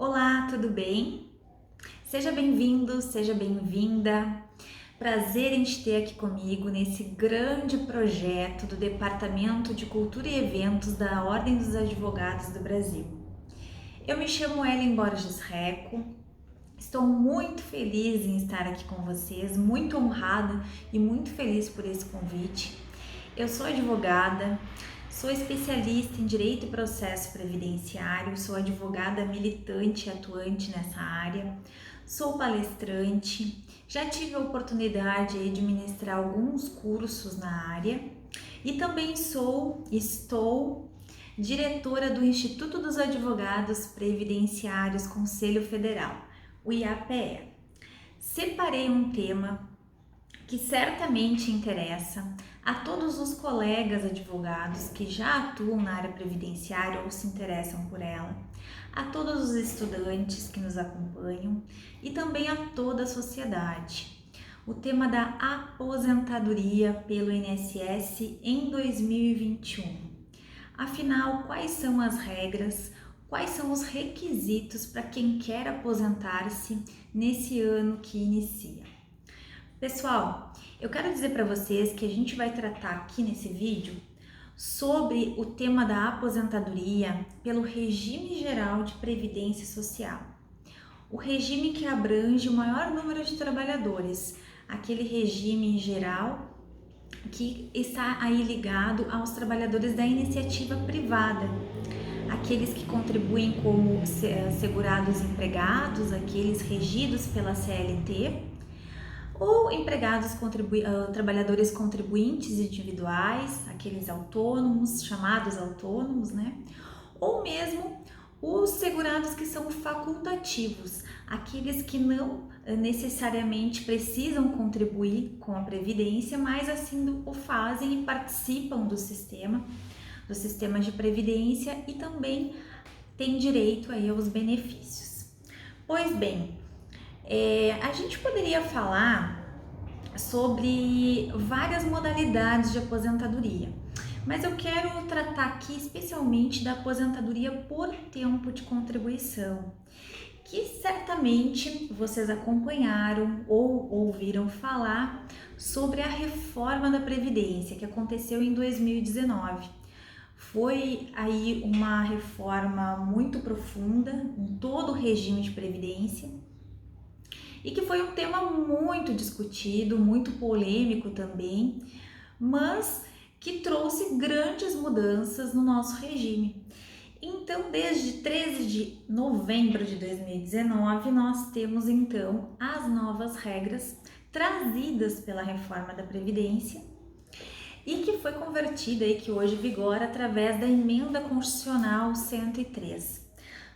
Olá, tudo bem? Seja bem-vindo, seja bem-vinda. Prazer em te ter aqui comigo nesse grande projeto do Departamento de Cultura e Eventos da Ordem dos Advogados do Brasil. Eu me chamo Ellen Borges Reco, estou muito feliz em estar aqui com vocês, muito honrada e muito feliz por esse convite. Eu sou advogada, sou especialista em Direito e Processo Previdenciário, sou advogada militante e atuante nessa área, sou palestrante, já tive a oportunidade de ministrar alguns cursos na área e também estou diretora do Instituto dos Advogados Previdenciários Conselho Federal, o IAPE. Separei um tema que certamente interessa a todos os colegas advogados que já atuam na área previdenciária ou se interessam por ela, a todos os estudantes que nos acompanham e também a toda a sociedade. O tema da aposentadoria pelo INSS em 2021. Afinal, quais são as regras, quais são os requisitos para quem quer aposentar-se nesse ano que inicia? Pessoal, eu quero dizer para vocês que a gente vai tratar aqui nesse vídeo sobre o tema da aposentadoria pelo regime geral de previdência social. O regime que abrange o maior número de trabalhadores, aquele regime geral que está aí ligado aos trabalhadores da iniciativa privada, aqueles que contribuem como segurados empregados, aqueles regidos pela CLT, ou empregados trabalhadores contribuintes individuais, aqueles autônomos, chamados autônomos, né? Ou mesmo os segurados que são facultativos, aqueles que não necessariamente precisam contribuir com a Previdência, mas assim o fazem e participam do sistema de Previdência e também têm direito aí aos benefícios. Pois bem, a gente poderia falar sobre várias modalidades de aposentadoria, mas eu quero tratar aqui especialmente da aposentadoria por tempo de contribuição, que certamente vocês acompanharam ou ouviram falar sobre a reforma da Previdência que aconteceu em 2019. Foi aí uma reforma muito profunda em todo o regime de previdência, e que foi um tema muito discutido, muito polêmico também, mas que trouxe grandes mudanças no nosso regime. Então, desde 13 de novembro de 2019, nós temos então as novas regras trazidas pela reforma da Previdência e que foi convertida e que hoje vigora através da Emenda Constitucional 103.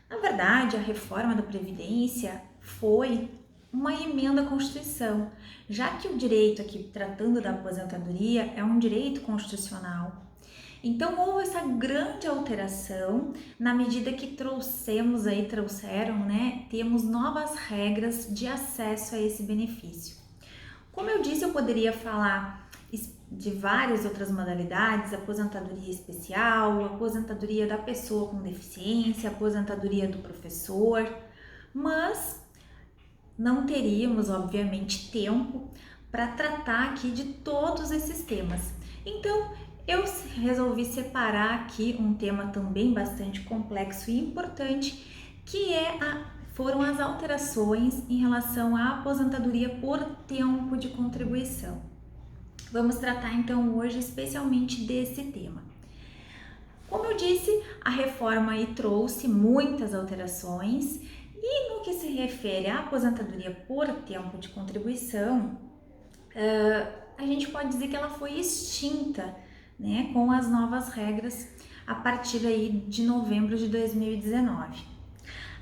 Na verdade, a reforma da Previdência foi uma emenda à Constituição, já que o direito aqui, tratando da aposentadoria, é um direito constitucional. Então, houve essa grande alteração na medida que temos novas regras de acesso a esse benefício. Como eu disse, eu poderia falar de várias outras modalidades: aposentadoria especial, aposentadoria da pessoa com deficiência, aposentadoria do professor, mas não teríamos, obviamente, tempo para tratar aqui de todos esses temas. Então, eu resolvi separar aqui um tema também bastante complexo e importante, que foram as alterações em relação à aposentadoria por tempo de contribuição. Vamos tratar então hoje especialmente desse tema. Como eu disse, a reforma aí trouxe muitas alterações. E no que se refere à aposentadoria por tempo de contribuição, a gente pode dizer que ela foi extinta, né, com as novas regras a partir aí de novembro de 2019.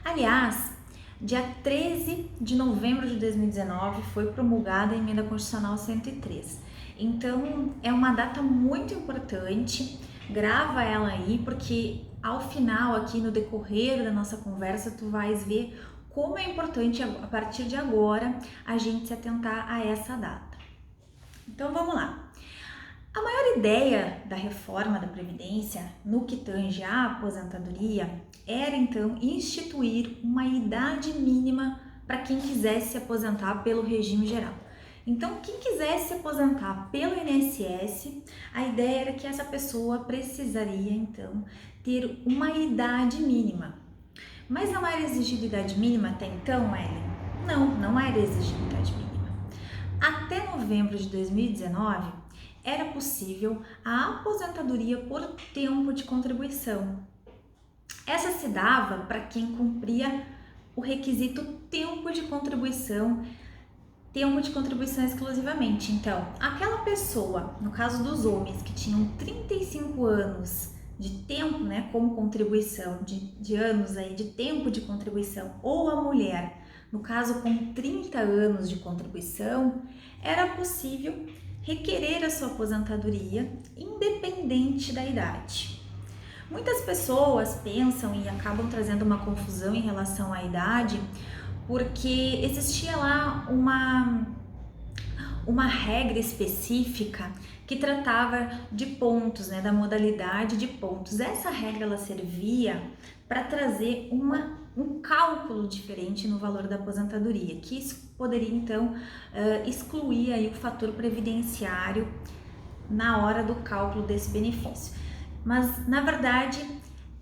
Aliás, dia 13 de novembro de 2019 foi promulgada a Emenda Constitucional 103. Então, é uma data muito importante, grava ela aí, porque ao final, aqui no decorrer da nossa conversa, tu vais ver como é importante, a partir de agora, a gente se atentar a essa data. Então, vamos lá. A maior ideia da reforma da Previdência no que tange à aposentadoria era então instituir uma idade mínima para quem quisesse se aposentar pelo regime geral. Então, quem quisesse se aposentar pelo INSS, a ideia era que essa pessoa precisaria então ter uma idade mínima. Mas não era exigida idade mínima até então, Ellen? Não era exigida idade mínima. Até novembro de 2019, era possível a aposentadoria por tempo de contribuição. Essa se dava para quem cumpria o requisito tempo de contribuição exclusivamente. Então, aquela pessoa, no caso dos homens que tinham 35 anos de tempo, né, como contribuição, de anos aí de tempo de contribuição, ou a mulher, no caso com 30 anos de contribuição, era possível requerer a sua aposentadoria independente da idade. Muitas pessoas pensam e acabam trazendo uma confusão em relação à idade, porque existia lá uma regra específica que tratava de pontos, né, da modalidade de pontos. Essa regra ela servia para trazer um cálculo diferente no valor da aposentadoria, que isso poderia então excluir aí o fator previdenciário na hora do cálculo desse benefício. Mas na verdade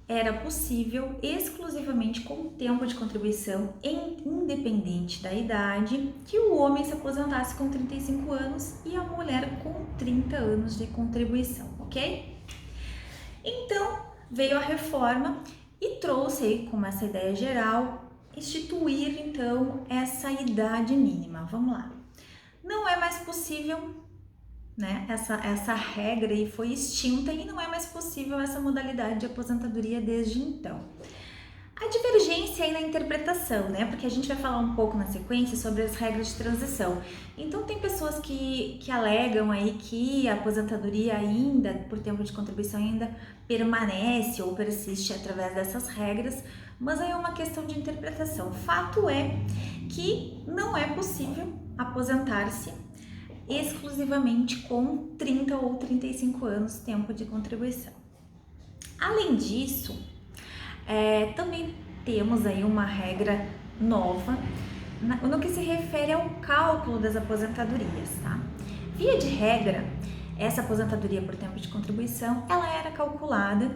era possível exclusivamente com tempo de contribuição independente da idade que o homem se aposentasse com 35 anos e a mulher com 30 anos de contribuição, ok? Então veio a reforma e trouxe aí, como essa ideia geral, instituir então essa idade mínima. Vamos lá. Não é mais possível, né? Essa regra aí foi extinta e não é mais possível essa modalidade de aposentadoria desde então. A divergência aí na interpretação, né? Porque a gente vai falar um pouco na sequência sobre as regras de transição. Então tem pessoas que alegam aí que a aposentadoria ainda, por tempo de contribuição, ainda permanece ou persiste através dessas regras, mas aí é uma questão de interpretação. Fato é que não é possível aposentar-se exclusivamente com 30 ou 35 anos tempo de contribuição. Além disso, também temos aí uma regra nova no que se refere ao cálculo das aposentadorias, tá? Via de regra, essa aposentadoria por tempo de contribuição, ela era calculada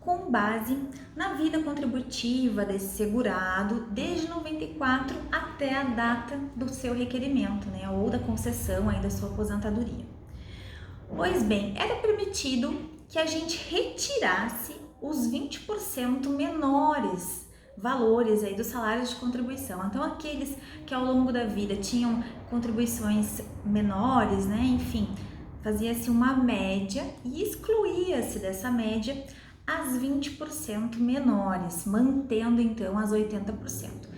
com base na vida contributiva desse segurado desde 94 até a data do seu requerimento, né, ou da concessão aí da sua aposentadoria. Pois bem, era permitido que a gente retirasse os 20% menores valores aí dos salários de contribuição. Então, aqueles que ao longo da vida tinham contribuições menores, né, enfim, fazia-se uma média e excluía-se dessa média as 20% menores, mantendo então as 80%.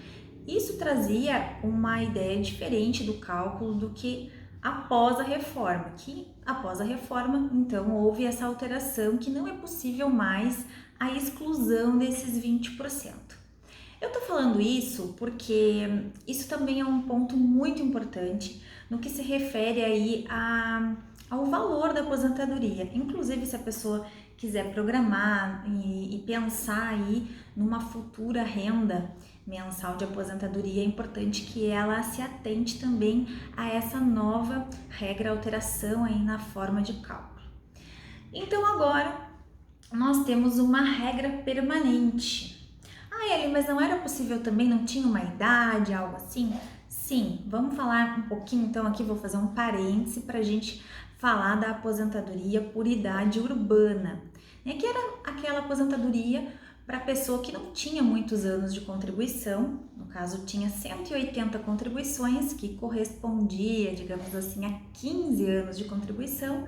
Isso trazia uma ideia diferente do cálculo do que após a reforma, então houve essa alteração que não é possível mais a exclusão desses 20%. Eu tô falando isso porque isso também é um ponto muito importante no que se refere aí ao valor da aposentadoria. Inclusive, se a pessoa quiser programar e pensar aí numa futura renda mensal de aposentadoria, é importante que ela se atente também a essa nova regra, alteração aí na forma de cálculo. Então agora nós temos uma regra permanente. Ellen, mas não era possível também, não tinha uma idade, algo assim? Sim, vamos falar um pouquinho então aqui, vou fazer um parêntese para a gente falar da aposentadoria por idade urbana, né, que era aquela aposentadoria para pessoa que não tinha muitos anos de contribuição, no caso tinha 180 contribuições, que correspondia, digamos assim, a 15 anos de contribuição,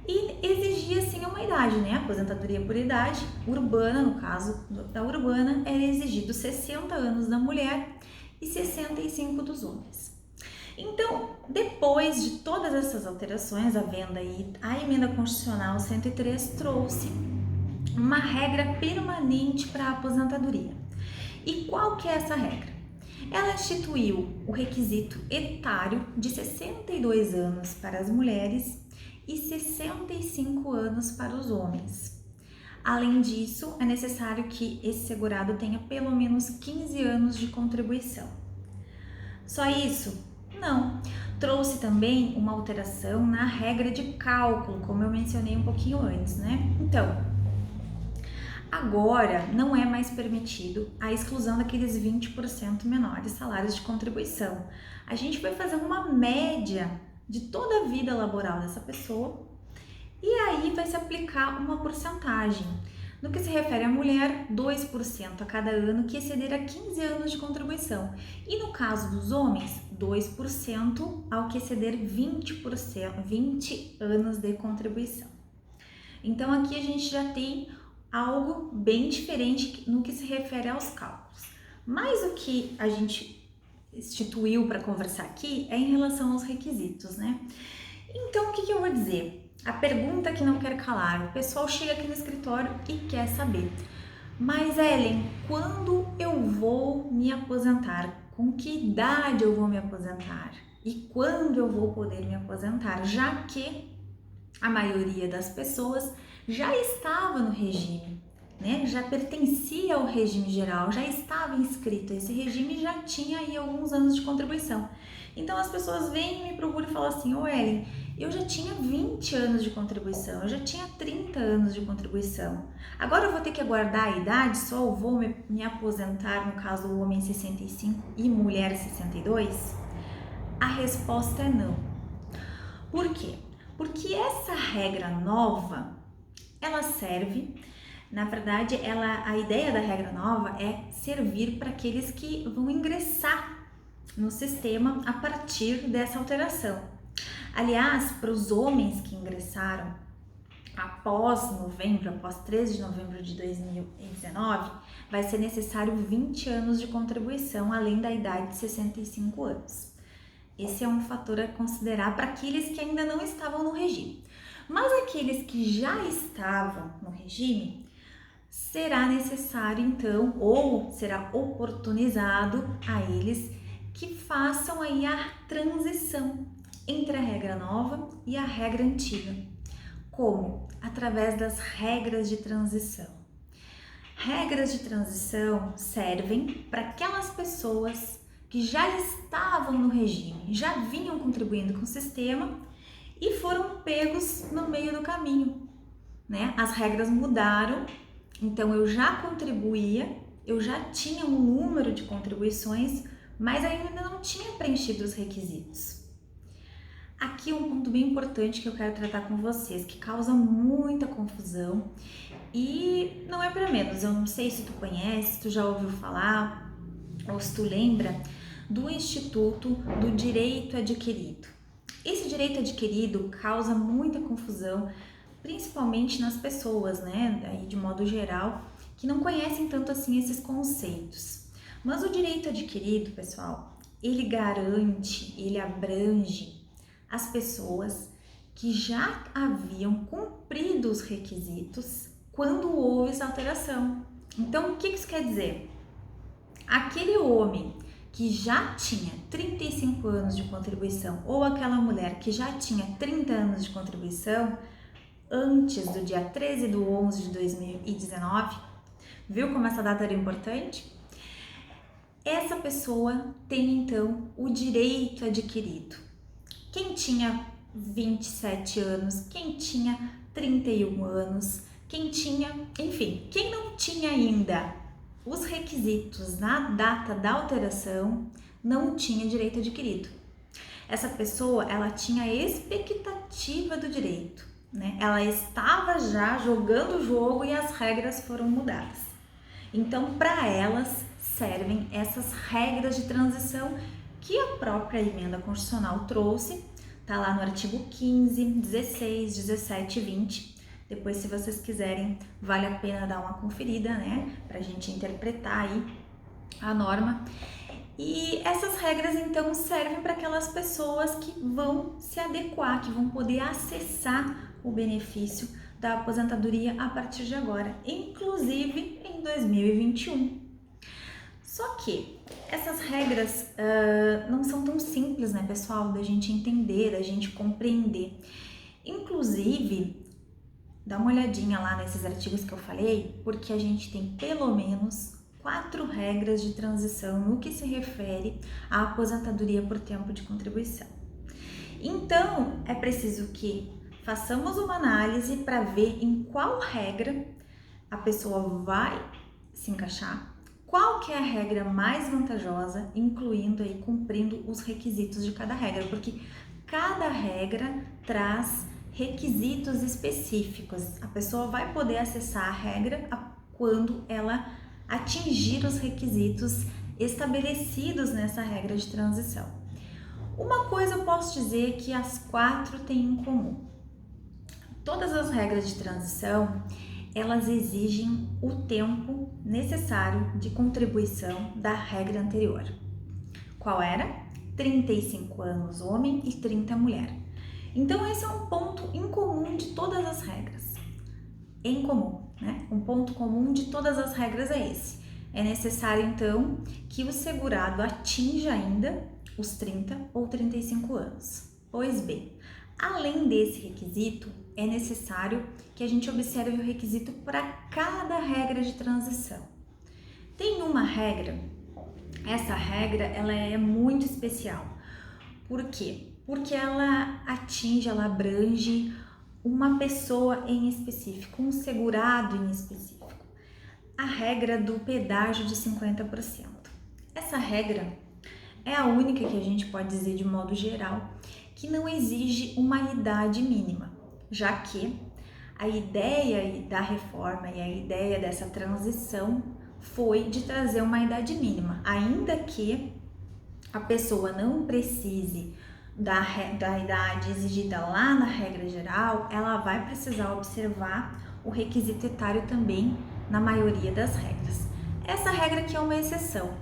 e exigia sim uma idade, né? A aposentadoria por idade urbana, no caso da urbana, era exigido 60 anos da mulher e 65 dos homens. Então, depois de todas essas alterações, a emenda constitucional 103 trouxe uma regra permanente para a aposentadoria. E qual que é essa regra? Ela instituiu o requisito etário de 62 anos para as mulheres e 65 anos para os homens. Além disso, é necessário que esse segurado tenha pelo menos 15 anos de contribuição. Só isso? Não. Trouxe também uma alteração na regra de cálculo, como eu mencionei um pouquinho antes, né? Então, agora não é mais permitido a exclusão daqueles 20% menores salários de contribuição. A gente vai fazer uma média de toda a vida laboral dessa pessoa e aí vai se aplicar uma porcentagem. No que se refere à mulher, 2% a cada ano que exceder a 15 anos de contribuição. E no caso dos homens, 2% ao que exceder 20 anos de contribuição. Então aqui a gente já tem algo bem diferente no que se refere aos cálculos. Mas o que a gente instituiu para conversar aqui é em relação aos requisitos, né? Então o que eu vou dizer? A pergunta que não quer calar, o pessoal chega aqui no escritório e quer saber: mas Ellen, quando eu vou me aposentar? Com que idade eu vou me aposentar? E quando eu vou poder me aposentar? Já que a maioria das pessoas já estava no regime, né? Já pertencia ao regime geral, já estava inscrito a esse regime e já tinha aí alguns anos de contribuição. Então as pessoas vêm e me procuram e falam assim: ô Ellen, eu já tinha 20 anos de contribuição, eu já tinha 30 anos de contribuição. Agora eu vou ter que aguardar a idade, só eu vou me aposentar, no caso do homem 65 e mulher 62? A resposta é não. Por quê? Porque essa regra nova, ela serve, na verdade, a ideia da regra nova é servir para aqueles que vão ingressar no sistema a partir dessa alteração. Aliás, para os homens que ingressaram após 13 de novembro de 2019, vai ser necessário 20 anos de contribuição, além da idade de 65 anos. Esse é um fator a considerar para aqueles que ainda não estavam no regime. Mas aqueles que já estavam no regime, será necessário então, ou será oportunizado a eles que façam aí a transição entre a regra nova e a regra antiga. Como? Através das regras de transição. Regras de transição servem para aquelas pessoas que já estavam no regime, já vinham contribuindo com o sistema e foram pegos no meio do caminho, né? As regras mudaram, então eu já contribuía, eu já tinha um número de contribuições, mas ainda não tinha preenchido os requisitos. Aqui um ponto bem importante que eu quero tratar com vocês, que causa muita confusão e não é para menos. Eu não sei se tu conhece, se tu já ouviu falar ou se tu lembra do Instituto do Direito Adquirido. Esse direito adquirido causa muita confusão, principalmente nas pessoas, né, aí de modo geral, que não conhecem tanto assim esses conceitos. Mas o direito adquirido, pessoal, ele garante, ele abrange as pessoas que já haviam cumprido os requisitos quando houve essa alteração. Então, o que isso quer dizer? Aquele homem que já tinha 35 anos de contribuição ou aquela mulher que já tinha 30 anos de contribuição antes do dia 13/11 de 2019, viu como essa data era importante? Essa pessoa tem então o direito adquirido. Quem tinha 27 anos, quem tinha 31 anos, quem tinha, enfim, quem não tinha ainda os requisitos na data da alteração, não tinha direito adquirido. Essa pessoa, ela tinha a expectativa do direito, né? Ela estava já jogando o jogo e as regras foram mudadas. Então, para elas servem essas regras de transição que a própria emenda constitucional trouxe, tá lá no artigo 15, 16, 17 e 20. Depois, se vocês quiserem, vale a pena dar uma conferida, né, pra gente interpretar aí a norma. E essas regras, então, servem para aquelas pessoas que vão se adequar, que vão poder acessar o benefício da aposentadoria a partir de agora, inclusive em 2021. Só que essas regras não são tão simples, né, pessoal, da gente entender, da gente compreender. Inclusive, dá uma olhadinha lá nesses artigos que eu falei, porque a gente tem pelo menos 4 regras de transição no que se refere à aposentadoria por tempo de contribuição. Então, é preciso que façamos uma análise para ver em qual regra a pessoa vai se encaixar, qual que é a regra mais vantajosa, incluindo aí, cumprindo os requisitos de cada regra, porque cada regra traz requisitos específicos. A pessoa vai poder acessar a regra quando ela atingir os requisitos estabelecidos nessa regra de transição. Uma coisa eu posso dizer que as 4 têm em comum. Todas as regras de transição, elas exigem o tempo necessário de contribuição da regra anterior. Qual era? 35 anos homem e 30 mulher. Então esse é um ponto em comum de todas as regras. Em comum, né? Um ponto comum de todas as regras é esse. É necessário então que o segurado atinja ainda os 30 ou 35 anos. Pois bem, além desse requisito, é necessário que a gente observe o requisito para cada regra de transição. Tem uma regra, essa regra ela é muito especial. Por quê? Porque ela atinge, ela abrange uma pessoa em específico, um segurado em específico. A regra do pedágio de 50%. Essa regra é a única que a gente pode dizer de modo geral que não exige uma idade mínima, já que a ideia da reforma e a ideia dessa transição foi de trazer uma idade mínima, ainda que a pessoa não precise da idade exigida lá na regra geral, ela vai precisar observar o requisito etário também na maioria das regras. Essa regra aqui é uma exceção.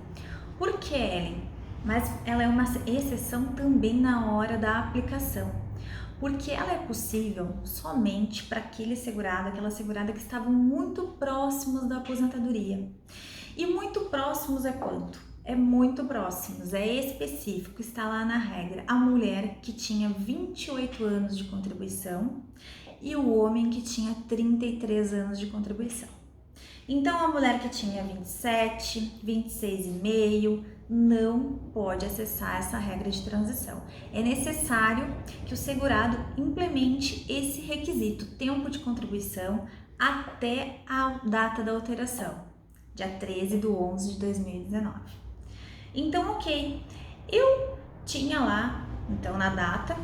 Por que, Ellen? Mas ela é uma exceção também na hora da aplicação, porque ela é possível somente para aquela segurada que estavam muito próximos da aposentadoria. E muito próximos é quanto? É muito próximos, é específico, está lá na regra. A mulher que tinha 28 anos de contribuição e o homem que tinha 33 anos de contribuição. Então, a mulher que tinha 27, 26,5 não pode acessar essa regra de transição. É necessário que o segurado implemente esse requisito, tempo de contribuição, até a data da alteração, dia 13/11/2019. Então, ok, eu tinha lá, então na data,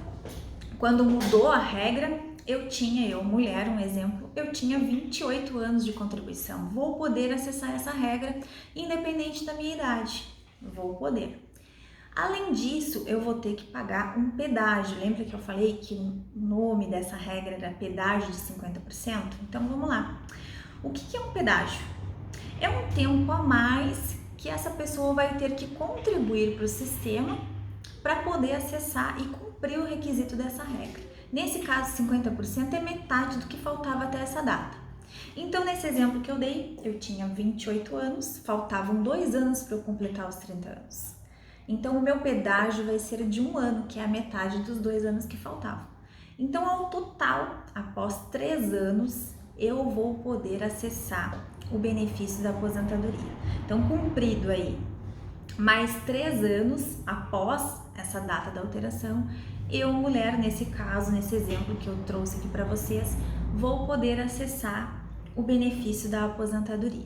quando mudou a regra, eu, mulher, um exemplo, eu tinha 28 anos de contribuição. Vou poder acessar essa regra independente da minha idade. Vou poder. Além disso, eu vou ter que pagar um pedágio. Lembra que eu falei que o nome dessa regra era pedágio de 50%? Então, vamos lá. O que é um pedágio? É um tempo a mais que essa pessoa vai ter que contribuir para o sistema para poder acessar e cumprir o requisito dessa regra. Nesse caso, 50% é metade do que faltava até essa data. Então, nesse exemplo que eu dei, eu tinha 28 anos, faltavam 2 anos para eu completar os 30 anos. Então, o meu pedágio vai ser de 1 ano, que é a metade dos 2 anos que faltavam. Então, ao total, após 3 anos, eu vou poder acessar o benefício da aposentadoria. Então, cumprido aí mais 3 anos após essa data da alteração, eu, mulher, nesse caso, nesse exemplo que eu trouxe aqui para vocês, vou poder acessar o benefício da aposentadoria.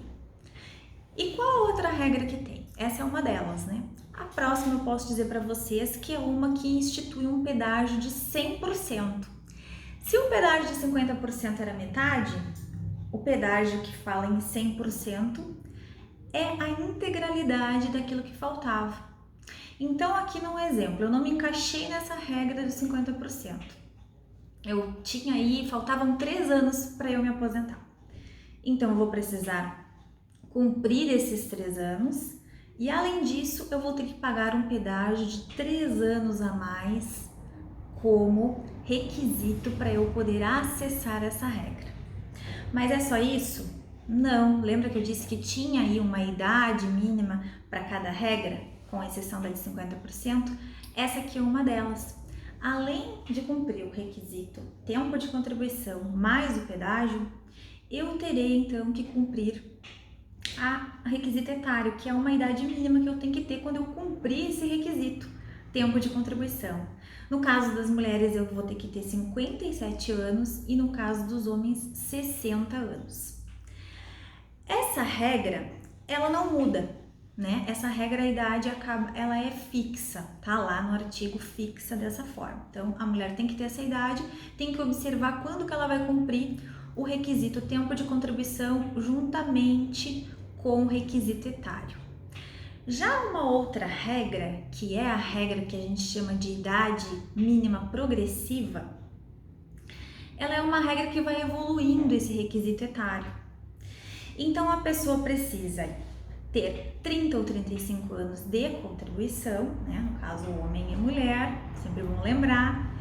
E qual a outra regra que tem? Essa é uma delas, né? A próxima eu posso dizer para vocês que é uma que institui um pedágio de 100%. Se o pedágio de 50% era metade, o pedágio que fala em 100% é a integralidade daquilo que faltava. Então, aqui no exemplo, eu não me encaixei nessa regra dos 50%. Eu tinha aí, faltavam 3 anos para eu me aposentar. Então, eu vou precisar cumprir esses 3 anos e, além disso, eu vou ter que pagar um pedágio de 3 anos a mais como requisito para eu poder acessar essa regra. Mas é só isso? Não. Lembra que eu disse que tinha aí uma idade mínima para cada regra, com exceção da de 50%? Essa aqui é uma delas. além de cumprir o requisito tempo de contribuição mais o pedágio, eu terei então que cumprir a requisito etário, que é uma idade mínima que eu tenho que ter quando eu cumprir esse requisito, tempo de contribuição. No caso das mulheres, eu vou ter que ter 57 anos e no caso dos homens, 60 anos. Essa regra, ela não muda, né? Essa regra, a idade ela é fixa, tá lá no artigo, fixa dessa forma. Então, a mulher tem que ter essa idade, tem que observar quando que ela vai cumprir o requisito tempo de contribuição juntamente com o requisito etário. Já uma outra regra, que é a regra que a gente chama de idade mínima progressiva, ela é uma regra que vai evoluindo esse requisito etário. Então, a pessoa precisa ter 30 ou 35 anos de contribuição, né? No caso, homem e mulher, sempre vão lembrar.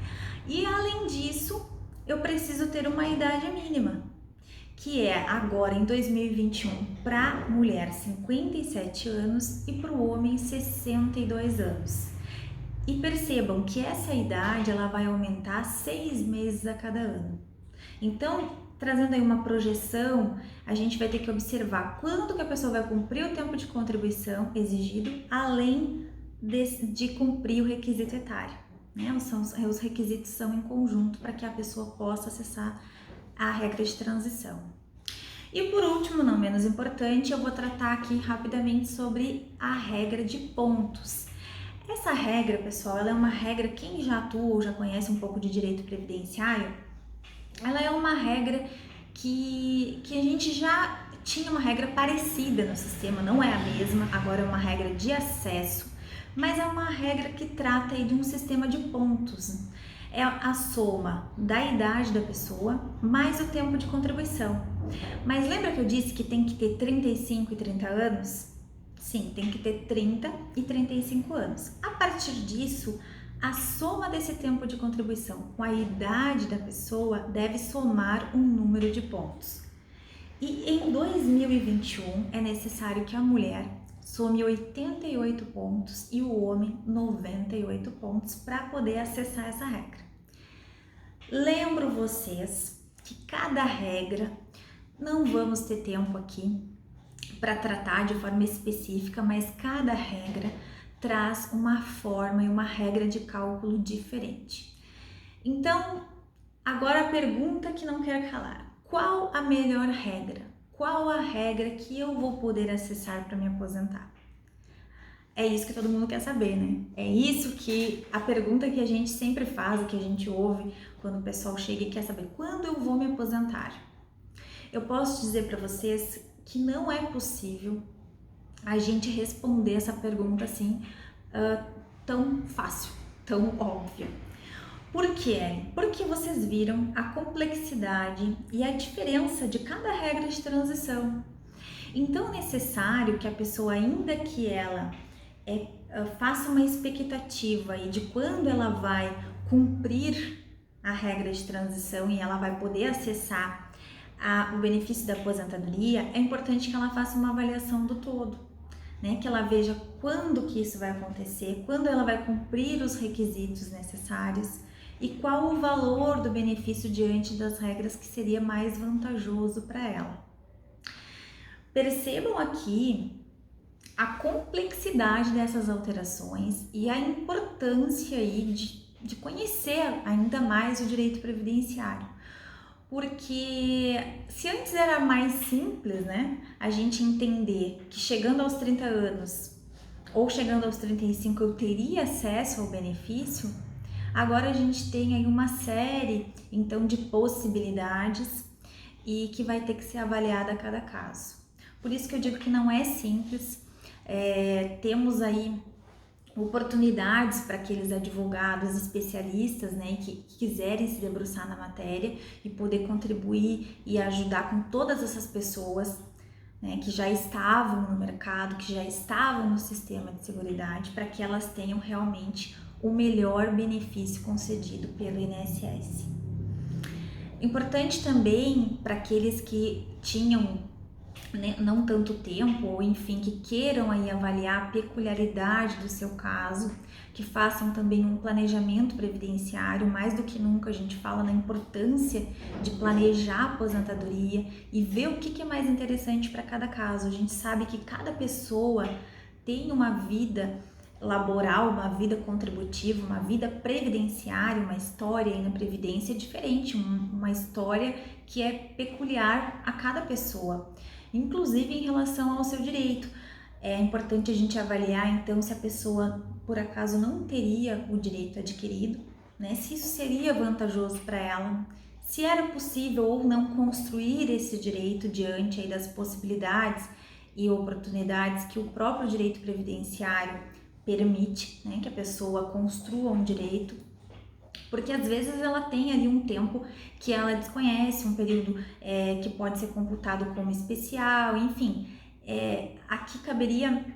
E, além disso, eu preciso ter uma idade mínima, que é agora em 2021 para mulher 57 anos e para o homem 62 anos. E percebam que essa idade ela vai aumentar 6 meses a cada ano. Então, trazendo aí uma projeção, a gente vai ter que observar quando que a pessoa vai cumprir o tempo de contribuição exigido, além de cumprir o requisito etário, né? Os requisitos são em conjunto para que a pessoa possa acessar a regra de transição. E por último, não menos importante, eu vou tratar aqui rapidamente sobre a regra de pontos. Essa regra, pessoal, ela é uma regra, quem já atua ou já conhece um pouco de direito previdenciário, ela é uma regra que a gente já tinha uma regra parecida no sistema, não é a mesma, agora é uma regra de acesso, mas é uma regra que trata aí de um sistema de pontos. É a soma da idade da pessoa mais o tempo de contribuição. Mas lembra que eu disse que tem que ter 35 e 30 anos? Sim, tem que ter 30 e 35 anos. A partir disso, a soma desse tempo de contribuição com a idade da pessoa deve somar um número de pontos. E em 2021 é necessário que a mulher some 88 pontos e o homem 98 pontos para poder acessar essa regra. Lembro vocês que cada regra, não vamos ter tempo aqui para tratar de forma específica, mas cada regra traz uma forma e uma regra de cálculo diferente. Então, agora a pergunta que não quer calar: qual a melhor regra? Qual a regra que eu vou poder acessar para me aposentar? É isso que todo mundo quer saber, né? É isso que a pergunta que a gente sempre faz, que a gente ouve quando o pessoal chega e quer saber quando eu vou me aposentar. Eu posso dizer para vocês que não é possível a gente responder essa pergunta assim tão fácil, tão óbvia. Por quê? Porque vocês viram a complexidade e a diferença de cada regra de transição. Então é necessário que a pessoa, ainda que ela faça uma expectativa aí de quando ela vai cumprir a regra de transição e ela vai poder acessar o benefício da aposentadoria, é importante que ela faça uma avaliação do todo, né? Que ela veja quando que isso vai acontecer, quando ela vai cumprir os requisitos necessários e qual o valor do benefício diante das regras que seria mais vantajoso para ela. Percebam aqui a complexidade dessas alterações e a importância aí de conhecer ainda mais o direito previdenciário. Porque se antes era mais simples, né, a gente entender que chegando aos 30 anos ou chegando aos 35 eu teria acesso ao benefício, agora a gente tem aí uma série, então, de possibilidades e que vai ter que ser avaliada a cada caso. Por isso que eu digo que não é simples, temos aí oportunidades para aqueles advogados especialistas, né, que quiserem se debruçar na matéria e poder contribuir e ajudar com todas essas pessoas, né, que já estavam no mercado, que já estavam no sistema de seguridade, para que elas tenham realmente o melhor benefício concedido pelo INSS. Importante também para aqueles que tinham não tanto tempo, ou enfim, que queiram aí avaliar a peculiaridade do seu caso, que façam também um planejamento previdenciário. Mais do que nunca a gente fala na importância de planejar a aposentadoria e ver o que é mais interessante para cada caso. A gente sabe que cada pessoa tem uma vida laboral, uma vida contributiva, uma vida previdenciária, uma história aí na previdência diferente, uma história que é peculiar a cada pessoa, inclusive em relação ao seu direito. É importante a gente avaliar então se a pessoa por acaso não teria o direito adquirido, né? Se isso seria vantajoso para ela, se era possível ou não construir esse direito diante aí das possibilidades e oportunidades que o próprio direito previdenciário permite, né, que a pessoa construa um direito, porque às vezes ela tem ali um tempo que ela desconhece, um período que pode ser computado como especial, enfim. Aqui caberia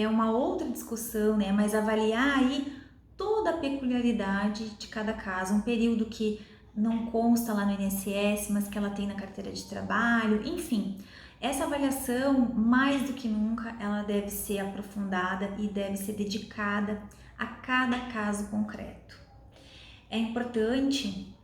uma outra discussão, né, mas avaliar aí toda a peculiaridade de cada caso, um período que não consta lá no INSS, mas que ela tem na carteira de trabalho, enfim. Essa avaliação, mais do que nunca, ela deve ser aprofundada e deve ser dedicada a cada caso concreto. É importante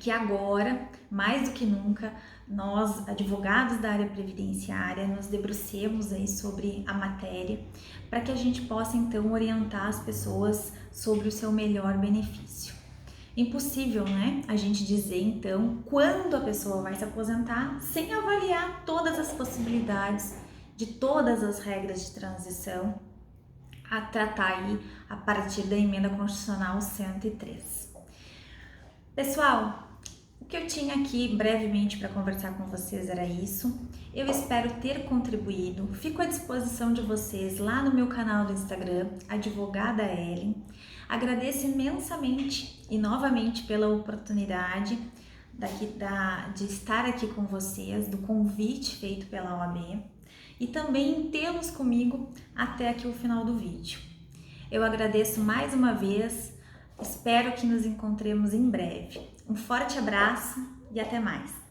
que agora, mais do que nunca, nós, advogados da área previdenciária, nos debrucemos aí sobre a matéria, para que a gente possa então orientar as pessoas sobre o seu melhor benefício. Impossível, né? A gente dizer então quando a pessoa vai se aposentar sem avaliar todas as possibilidades de todas as regras de transição a tratar aí a partir da Emenda Constitucional 103. Pessoal, o que eu tinha aqui brevemente para conversar com vocês era isso. Eu espero ter contribuído. Fico à disposição de vocês lá no meu canal do Instagram, Advogada Ellen. Agradeço imensamente e novamente pela oportunidade de estar aqui com vocês, do convite feito pela OAB e também tê-los comigo até aqui o final do vídeo. Eu agradeço mais uma vez, espero que nos encontremos em breve. Um forte abraço e até mais!